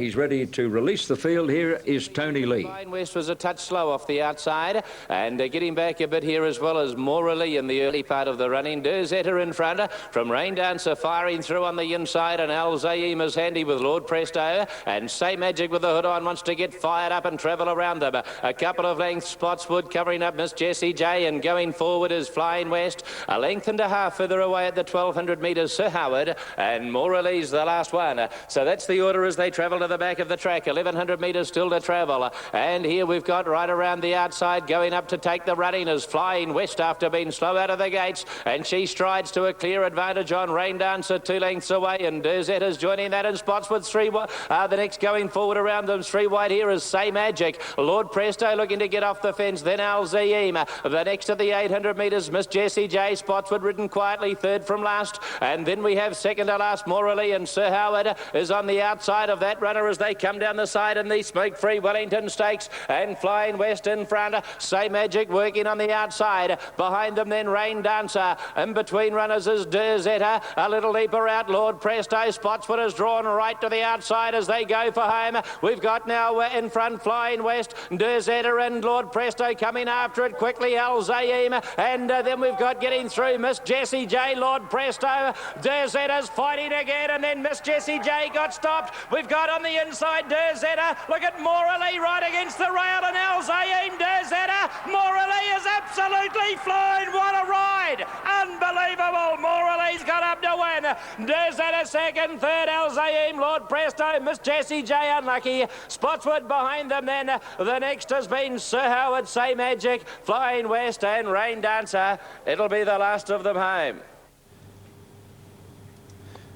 He's ready to release the field. Here is Tony Lee. Flying West was a touch slow off the outside, and getting back a bit here as well as Morley in the early part of the running. Derzetta in front from Rain Dancer firing through on the inside, and Al Zaim is handy with Lord Presto, and Say Magic with the hood on wants to get fired up and travel around them. A couple of lengths, Spotswood covering up Miss Jessie J, and going forward is Flying West. A length and a half further away at the 1200 metres, Sir Howard, and Morley's the last one. So that's the order as they travel to the back of the track. 1100 metres still to travel, and here we've got right around the outside going up to take the running is Flying West after being slow out of the gates, and she strides to a clear advantage on Rain Dancer 2 lengths away, and Derzetta's joining that, and Spotswood 3 the next going forward around them. 3 wide here is Say Magic. Lord Presto looking to get off the fence, then Al Zaim. The next of the 800 metres, Miss Jessie J. Spotswood ridden quietly third from last, and then we have second to last Morley, and Sir Howard is on the outside of that runner as they come down the side in the smoke-free Wellington Stakes, and Flying West in front. Say Magic working on the outside. Behind them then Rain Dancer. In between runners is Derzetta. A little leaper out Lord Presto. Spotswood is drawn right to the outside as they go for home. We've got now in front Flying West, Derzetta and Lord Presto coming after it quickly, Al Zaim, and then we've got getting through Miss Jessie J, Lord Presto. Derzetta's fighting again, and then Miss Jessie J got stopped. We've got on the inside Derzetta. Look at Morley right against the rail, and Al Zaim, Derzetta. Morley is absolutely flying. What a ride! Unbelievable. Morley's got up to win. Derzetta second, third Al Zaim, Lord Presto, Miss Jessie J unlucky. Spotswood behind them then. The next has been Sir Howard, Say Magic, Flying West and Rain Dancer. It'll be the last of them home.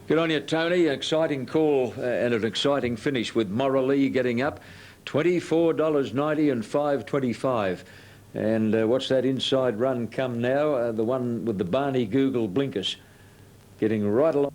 Good on you, Tony. Exciting call and an exciting finish with Morley getting up. $24.90 and $5.25. And watch that inside run come now. The one with the Barney Google blinkers getting right along.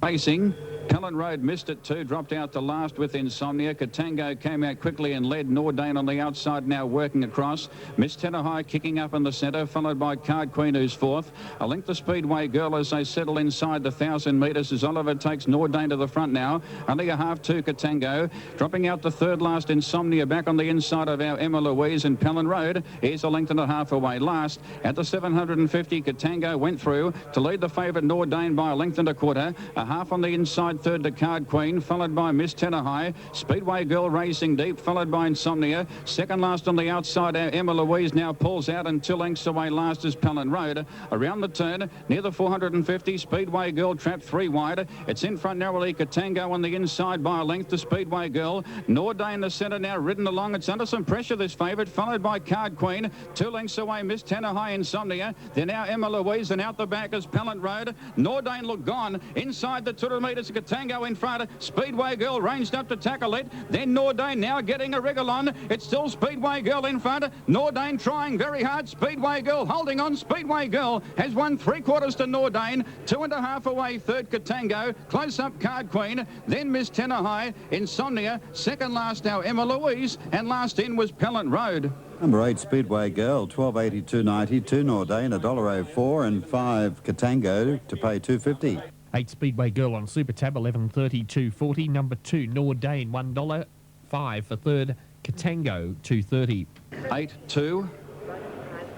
Racing. Pelland Road missed it too, dropped out to last with Insomnia. Katango came out quickly and led. Nordane on the outside now working across. Miss Tenahai kicking up in the centre, followed by Card Queen who's fourth. A length the Speedway Girl as they settle inside the 1,000 metres as Oliver takes Nordane to the front now. Only a half to Katango. Dropping out the third last Insomnia back on the inside of our Emma Louise and Pelland Road. Here's a length and a half away last. At the 750, Katango went through to lead the favourite Nordane by a length and a quarter. A half on the inside. Third to Card Queen, followed by Miss Tenahai. Speedway Girl racing deep, followed by Insomnia. Second last on the outside, our Emma Louise now pulls out, and 2 lengths away last is Pelland Road. Around the turn, near the 450, Speedway Girl trapped 3 wide. It's in front narrowly, Katango on the inside by a length to Speedway Girl. Nordane in the centre now ridden along. It's under some pressure, this favourite, followed by Card Queen. 2 lengths away, Miss Tenahai, Insomnia. Then now Emma Louise, and out the back is Pelland Road. Nordane looked gone. Inside the 200 metres, Katango in front. Speedway Girl ranged up to tackle it. Then Nordane now getting a wriggle on. It's still Speedway Girl in front. Nordane trying very hard. Speedway Girl holding on. Speedway Girl has won 3/4 to Nordane. 2.5 away, third Katango. Close up Card Queen. Then Miss Tenahai, Insomnia. Second last now Emma Louise. And last in was Pelland Road. Number 8, Speedway Girl, $12.82.90. 2 Nordane, $1.04, and 5 Katango to pay $2.50. 8 Speedway Girl on Super Tab, 11.30, Number 2, Nordane, $1. 5 for third, Katango, $2.30. 8-2.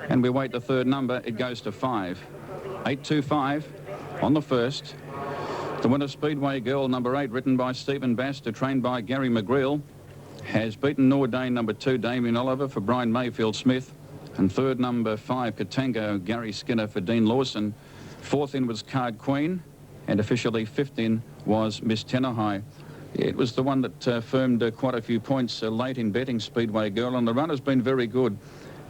And we wait the third number. It goes to 5. 8-2-5 on the first. The winner, Speedway Girl, number 8, written by Stephen Baster, trained by Gary McGreal, has beaten Nordane, number 2, Damien Oliver for Brian Mayfield Smith. And third, number 5, Katango, Gary Skinner for Dean Lawson. Fourth in was Card Queen. And officially fifth in was Miss Tenahai. It was the one that firmed quite a few points late in betting, Speedway Girl, and the run has been very good.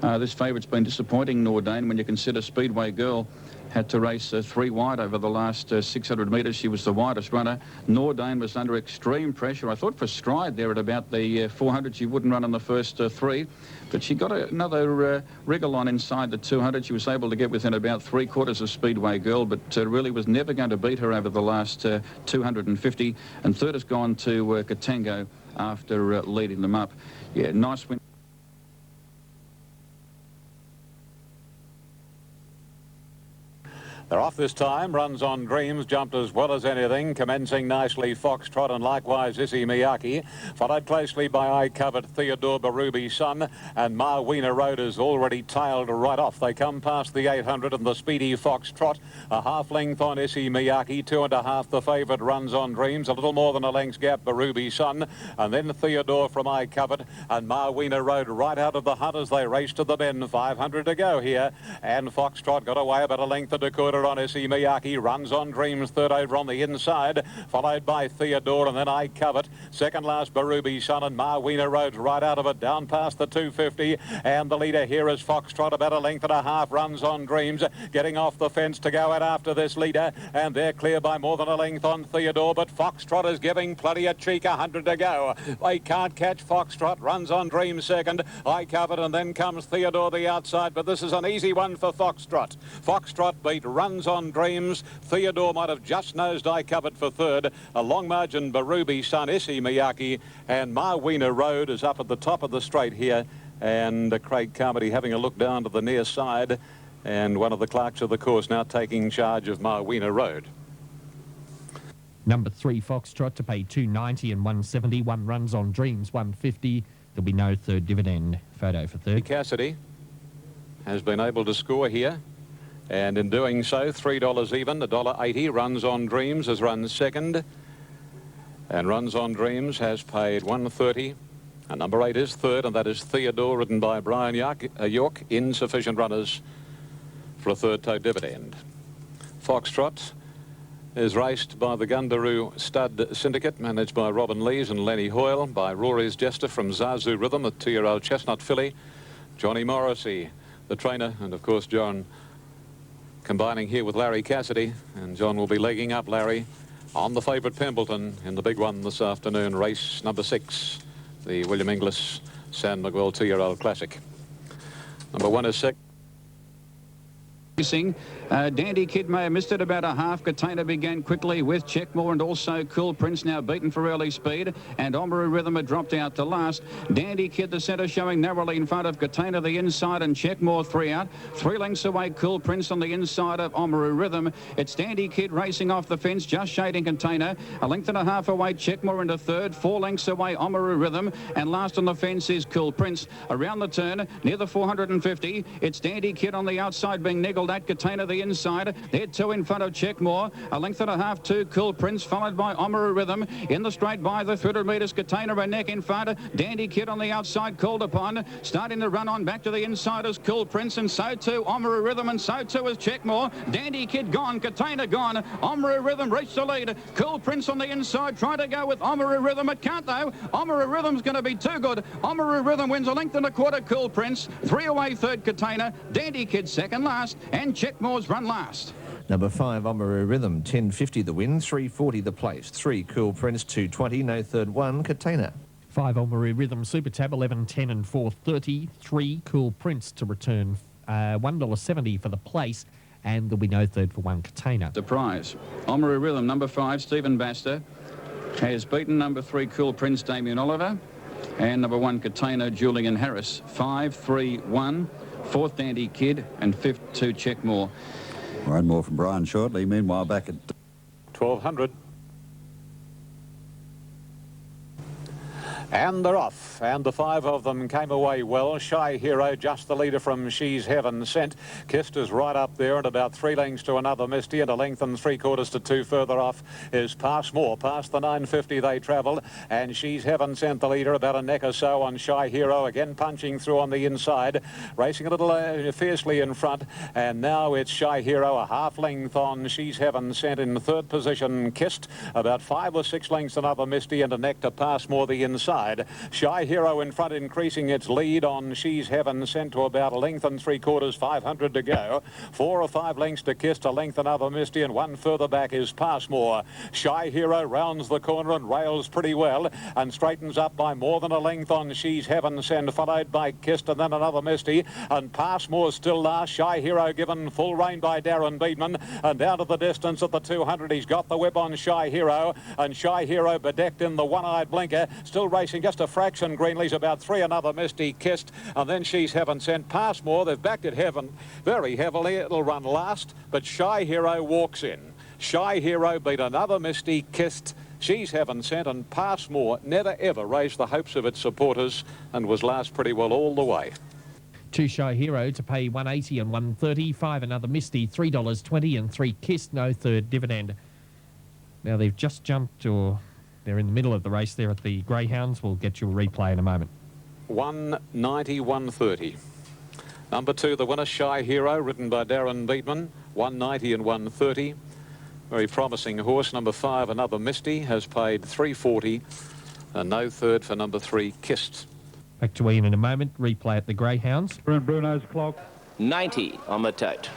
This favourite's been disappointing, Nordane, when you consider Speedway Girl had to race 3 wide over the last 600 metres. She was the widest runner. Nordane was under extreme pressure. I thought for stride there at about the 400 she wouldn't run in the first 3, but she got another wriggle on inside the 200. She was able to get within about 3/4 of Speedway Girl, but really was never going to beat her over the last 250. And third has gone to Katango after leading them up. Yeah, nice win. They're off this time. Runs on Dreams jumped as well as anything. Commencing nicely Foxtrot and likewise Issey Miyake. Followed closely by I Covered, Theodore Barubi Sun. And Marwina Road is already tailed right off. They come past the 800 and the speedy Foxtrot. A half length on Issey Miyake. 2.5 the favourite Runs on Dreams. A little more than a length's gap Barubi Sun. And then Theodore from I Covered. And Marwina Road right out of the hunt as they race to the bend. 500 to go here. And Foxtrot got away about a length of Dakota on Issey Miyake. Runs on Dreams third over on the inside, followed by Theodore and then I Covered. Second last Barubi Sun and Marwina Roads right out of it, down past the 250. And the leader here is Foxtrot, about a length and a half. Runs on Dreams, getting off the fence to go out after this leader. And they're clear by more than a length on Theodore, but Foxtrot is giving plenty of cheek. 100 to go. They can't catch Foxtrot. Runs on Dreams second. I Covered and then comes Theodore the outside, but this is an easy one for Foxtrot. Foxtrot beat Runs on Dreams. Theodore might have just nosed I Covered for third. A long margin Barubi Sun, Issey Miyake, and Marwina Road is up at the top of the straight here. And Craig Carmody having a look down to the near side. And one of the clerks of the course now taking charge of Marwina Road. Number 3, Foxtrot, to pay $2.90 and $1.70. One Runs on Dreams, $1.50. There'll be no third dividend. Photo for third. Cassidy has been able to score here. And in doing so, $3 even, $1.80. Runs on Dreams has run second. And Runs on Dreams has paid $1.30. And number 8 is third, and that is Theodore, ridden by Brian York. Insufficient runners for a third toe dividend. Foxtrot is raced by the Gundaroo Stud Syndicate, managed by Robin Lees and Lenny Hoyle, by Rory's Jester from Zazu Rhythm, the 2-year-old chestnut filly. Johnny Morrissey, the trainer, and of course John combining here with Larry Cassidy, and John will be legging up Larry on the favourite Pembleton in the big one this afternoon, race number 6, the William Inglis San Miguel 2-year-old classic. Number 1 is second. Dandy Kid may have missed it about a half. Katana began quickly with Checkmore and also Cool Prince, now beaten for early speed. And Omaru Rhythm had dropped out to last. Dandy Kid, the centre, showing narrowly in front of Katana the inside and Checkmore 3 out. 3 lengths away, Cool Prince on the inside of Omaru Rhythm. It's Dandy Kid racing off the fence, just shading Katana. A length and a half away, Checkmore into third. 4 lengths away, Omaru Rhythm. And last on the fence is Cool Prince. Around the turn, near the 450, it's Dandy Kid on the outside being niggled at. Katana the inside. They're 2 in front of Checkmore. A length and a half to Cool Prince, followed by Omaru Rhythm. In the straight by the 300 metres, Katana a neck in front. Dandy Kid on the outside, called upon. Starting to run on back to the inside is Cool Prince, and so too Omaru Rhythm, and so too is Checkmore. Dandy Kid gone, Katana gone. Omaru Rhythm reached the lead. Cool Prince on the inside, trying to go with Omaru Rhythm. It can't though. Omaru Rhythm's going to be too good. Omaru Rhythm wins a length and a quarter, Cool Prince. 3 away, third Katana. Dandy Kid second last, and Checkmore's run last. Number 5, Omaru Rhythm, 10.50 the win, 3.40 the place. 3, Cool Prince, 2.20, no third one, Katana. 5, Omaru Rhythm, Super Tab, 11.10 and 4.30. 3, Cool Prince to return $1.70 for the place, and there'll be no third for 1, Katana. The prize. Omaru Rhythm, number 5, Stephen Baster, has beaten number 3, Cool Prince, Damien Oliver, and number 1, Katana, Julian Harris. 5, 3, 1. 4th, Dandy Kid, and 5th, 2, Checkmore. All right, more from Brian shortly. Meanwhile, back at 1200. And they're off, and the 5 of them came away well. Shy Hero, just the leader from She's Heaven Sent. Kissed is right up there, and about 3 lengths to another Misty, and a length and 3/4 to 2 further off is Passmore. Past the 950 they travel, and She's Heaven Sent the leader, about a neck or so on Shy Hero, again punching through on the inside, racing a little fiercely in front, and now it's Shy Hero, a half length on She's Heaven Sent in third position. Kissed, about 5 or 6 lengths another Misty, and a neck to Passmore the inside. Shy Hero in front, increasing its lead on She's Heaven Sent to about a length and 3/4, 500 to go. 4 or 5 lengths to Kissed, a length another Misty, and 1 further back is Passmore. Shy Hero rounds the corner and rails pretty well and straightens up by more than a length on She's Heaven Sent, followed by Kissed and then another Misty, and Passmore still last. Shy Hero given full rein by Darren Beedman, and down to the distance at the 200 he's got the whip on Shy Hero, and Shy Hero bedecked in the one-eyed blinker, still racing racing just a fraction. Greenlee's about 3 another Misty Kissed, and then She's Heaven Sent. Passmore, they've backed it heaven very heavily. It'll run last, but Shy Hero walks in. Shy Hero beat another Misty Kissed, She's Heaven Sent, and Passmore never ever raised the hopes of its supporters and was last pretty well all the way. 2 Shy Hero to pay $1.80 and $1.30. 5 another Misty, $3.20, and 3 Kissed, no third dividend. Now they've just jumped, or they're in the middle of the race there at the Greyhounds. We'll get you a replay in a moment. 190, 130. Number 2, the winner, Shy Hero, ridden by Darren Beatman, 190 and 130. Very promising horse. Number 5, another Misty, has paid $3.40, and no third for number 3, Kissed. Back to Ian in a moment. Replay at the Greyhounds. Bruno's clock. 90 on the tote.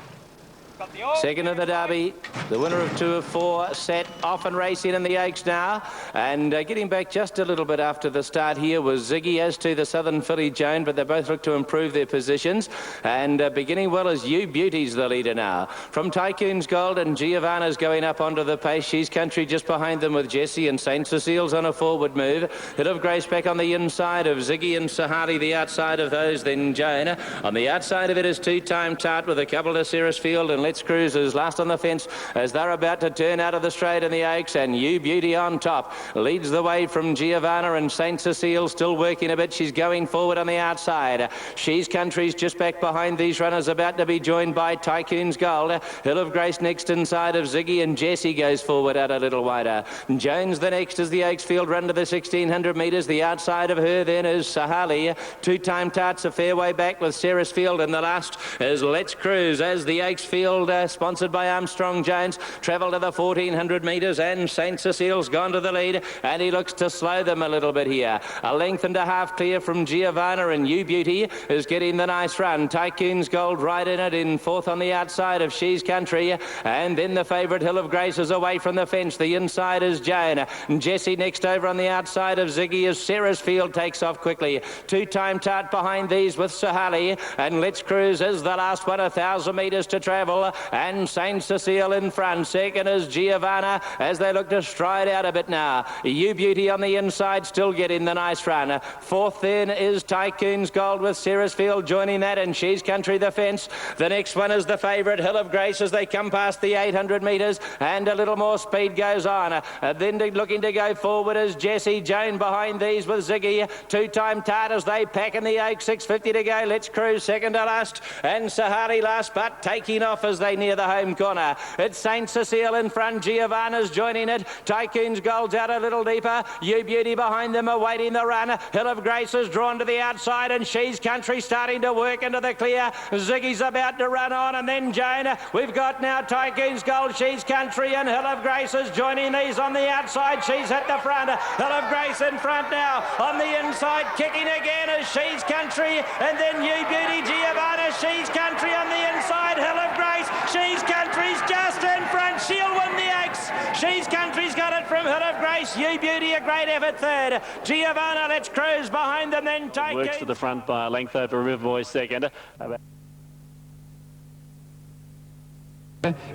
Second of the Derby, the winner of 2 of 4, set off and racing in the Oaks now. And getting back just a little bit after the start here was Ziggy, as to the Southern Filly Joan, but they both look to improve their positions. And beginning well as You Beauty's the leader now. From Tycoon's Gold, and Giovanna's going up onto the pace. She's Country just behind them with Jessie, and St. Cecile's on a forward move. Hill of Grace back on the inside of Ziggy, and Sahali the outside of those, then Joan. On the outside of it is Two Time Tart with a couple to Ceresfield, and Let's Cruise is last on the fence as they're about to turn out of the straight in the Oaks, and You Beauty on top leads the way from Giovanna, and St. Cecile still working a bit. She's going forward on the outside. She's Country's just back behind these runners, about to be joined by Tycoon's Gold. Hill of Grace next inside of Ziggy, and Jessie goes forward out a little wider. Jones the next as the Oaks field run to the 1600 metres. The outside of her then is Sahali. Two Time Tarts a fair way back with Ceresfield, and the last is Let's Cruise as the Oaks field sponsored by Armstrong Jones travel to the 1400 metres, and St. Cecile's gone to the lead, and he looks to slow them a little bit here. A length and a half clear from Giovanna, and You Beauty is getting the nice run. Tycoon's Gold right in it, in fourth on the outside of She's Country, and then the favourite Hill of Grace is away from the fence. The inside is Joan. Jessie next over on the outside of Ziggy as Ceresfield takes off quickly. Two Time Tart behind these with Sahali, and Let's Cruise is the last one, 1,000 metres to travel, and St. Cecile in front. Second is Giovanna as they look to stride out a bit now. You Beauty on the inside still getting the nice run. Fourth then is Tycoon's Gold with Ceresfield joining that, and She's Country the fence. The next one is the favourite Hill of Grace as they come past the 800 metres, and a little more speed goes on. Then looking to go forward is Jessie. Joan behind these with Ziggy. Two Time Tart as they pack in the Oak. 6:50 to go. Let's Cruise second to last, and Sahari last, but taking off as they near the home corner. It's St. Cecile in front. Giovanna's joining it. Tycoon's Gold's out a little deeper. You Beauty behind them awaiting the run. Hill of Grace is drawn to the outside, and She's Country starting to work into the clear. Ziggy's about to run on, and then Joan. We've got now Tycoon's Gold, She's Country, and Hill of Grace is joining these on the outside. She's at the front. Hill of Grace in front now. On the inside, kicking again is She's Country, and then You Beauty, Giovanna, She's Country on the inside. Hill of Grace, She's Country's just in front. She'll win the Oaks. She's Country's got it from Hill of Grace. You Beauty, a great effort third. Giovanna, Let's Cruise behind them, then Tycoon. Works to the front by a length over River Boy second.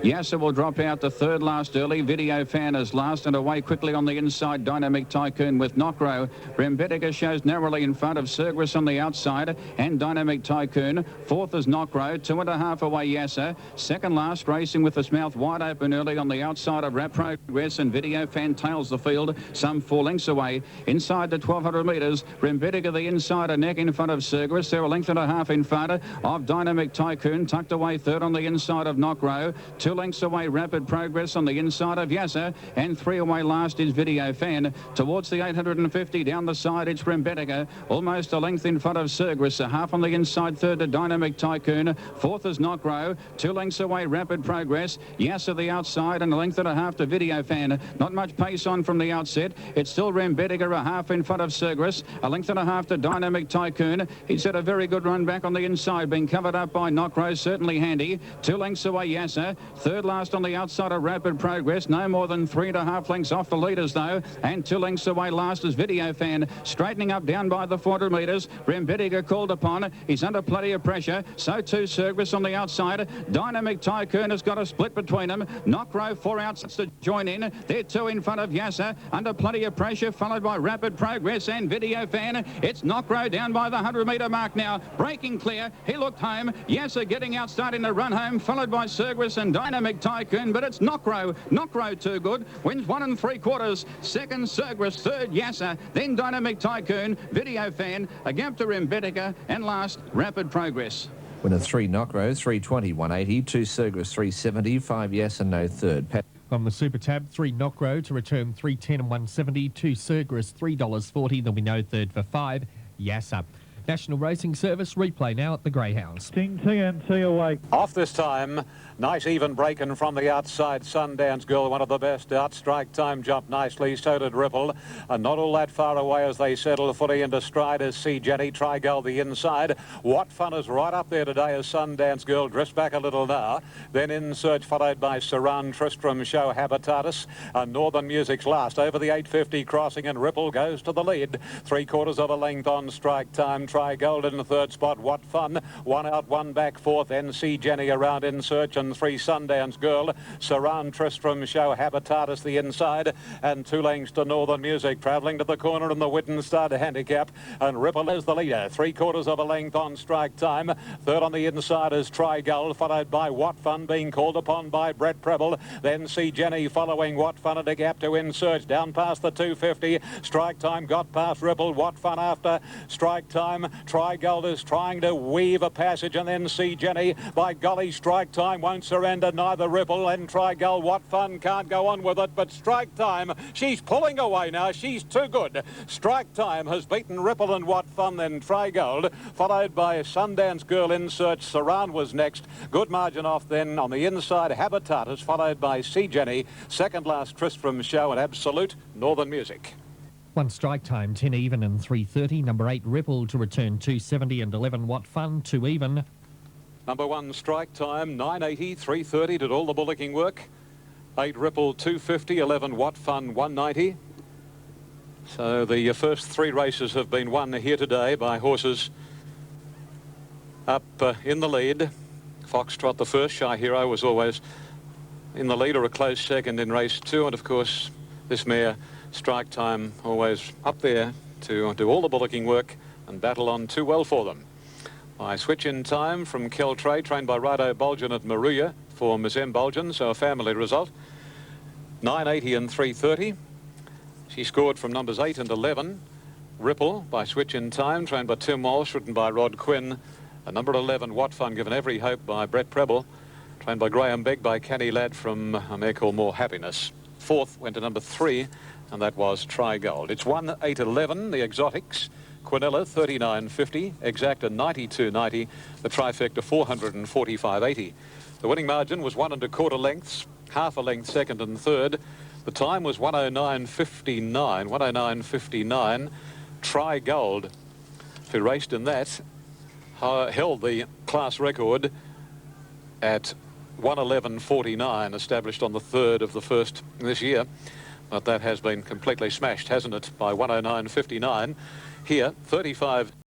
Yasser will drop out the third last early. Video Fan is last, and away quickly on the inside. Dynamic Tycoon with Knockrow. Rembetica shows narrowly in front of Sergris on the outside, and Dynamic Tycoon. Fourth is Knockrow. 2.5 away Yasser. Second last, racing with his mouth wide open early on the outside of Rap Progress, and Video Fan tails the field some 4 lengths away. Inside the 1200 metres, Rembetica the inside, a neck in front of Sergris. They're a length and a half in front of Dynamic Tycoon. Tucked away third on the inside of Knockrow. 2 lengths away Rapid Progress on the inside of Yasser, and 3 away last is Video Fan. Towards the 850 down the side it's Rembetica, almost a length in front of Sergris. A half on the inside third to Dynamic Tycoon. Fourth is Knockrow. 2 lengths away Rapid Progress. Yasser the outside, and a length and a half to Video Fan. Not much pace on from the outset. It's still Rembetica, a half in front of Sergris. A length and a half to Dynamic Tycoon. He's had a very good run back on the inside, being covered up by Knockrow, certainly handy. 2 lengths away Yasser. Yasser. Third last on the outside of Rapid Progress. No more than 3.5 lengths off the leaders, though. And 2 lengths away last is Video Fan. Straightening up down by the 400 metres. Brembediger called upon. He's under plenty of pressure. So too Service on the outside. Dynamic Tycoon has got a split between them. Knockrow 4 outs to join in. They're 2 in front of Yasser. Under plenty of pressure, followed by Rapid Progress and Video Fan. It's Knockrow down by the 100-metre mark now. Breaking clear. He looked home. Yasser getting out, starting to run home, followed by Service and Dynamic Tycoon. But it's Knockrow. Knockrow too good. Wins 1 3/4. Second Service. Third Yasser. Then Dynamic Tycoon. Video Fan. A gap to Rembediger. And last, Rapid Progress. Winner 3 Knockrow, 320, 180. 2 Sergris, 370. 5 Yes and no third. On the Super Tab, 3 Knockrow to return 310 and 170. 2 Sergris, $3.40. There'll be no third for 5 Yasser. National Racing Service replay now at the Greyhounds. TNT away. Off this time. Nice even breaking from the outside. Sundown's Girl, one of the best out. Strike Time jumped nicely. So did Ripple. And not all that far away as they settle fully into stride as See Jenny. Trygull the inside. What Fun is right up there today as Sundown's Girl drifts back a little now. Then In Search followed by Saran, Tristram, Show Habitatus. And Northern Music's last over the 850 crossing, and Ripple goes to the lead. 3/4 of a length on Strike Time. Trygull in the third spot. What Fun. 1 out, 1 back, 4th. Then See Jenny around In Search, and 3 Sundown's Girl. Saran, Tristram, Show Habitatus the inside, and 2 lengths to Northern Music travelling to the corner in the Whitten Stud handicap, and Ripple is the leader. 3/4 of a length on Strike Time. Third on the inside is Trygull, followed by What Fun being called upon by Brett Preble. Then See Jenny following What Fun at a gap to In Search down past the 250. Strike Time got past Ripple. What Fun after Strike Time. Trygull is trying to weave a passage, and then See Jenny. By golly, Strike Time won't surrender. Neither Ripple and Trygull. What Fun can't go on with it, but Strike Time, she's pulling away now. She's too good. Strike Time has beaten Ripple and What Fun, then Trygull, followed by Sundown's Girl. In Search. Saran was next. Good margin off then on the inside. Habitatus, followed by See Jenny. Second last Tristram Show, and Absolute Northern Music. 1 Strike Time, 10 even and 330. Number 8 Ripple to return 270 and 11 What Fun, 2 even. Number 1 Strike Time, 980, 330, did all the bullocking work. 8 Ripple, 250, 11 What Fun, 190. So the first 3 races have been won here today by horses up in the lead. Foxtrot the first, Shy Hero was always in the lead or a close second in race 2, and of course this mare Strike Time always up there to do all the bullocking work and battle on too well for them. By Switch in Time from Keltray, trained by Rido Bulgin at Maruya for Miss M. Bulgin, so a family result. 980 and 330. She scored from numbers 8 and 11. Ripple by Switch in Time, trained by Tim Walsh, written by Rod Quinn. And number 11, What Fun, given every hope by Brett Preble, trained by Graham Begg by Canny Lad from a mare called More Happiness. 4th went to number 3, and that was Trygold. It's 1, 8, 11, the exotics. Quinella 39.50, Exacta 92.90, the trifecta 445.80. The winning margin was 1 1/4 lengths, half a length second and third. The time was 109.59, 109.59. Trygold, who raced in that, held the class record at 111.49, established on the 3rd of the 1st this year. But that has been completely smashed, hasn't it, by 109.59. Here, 35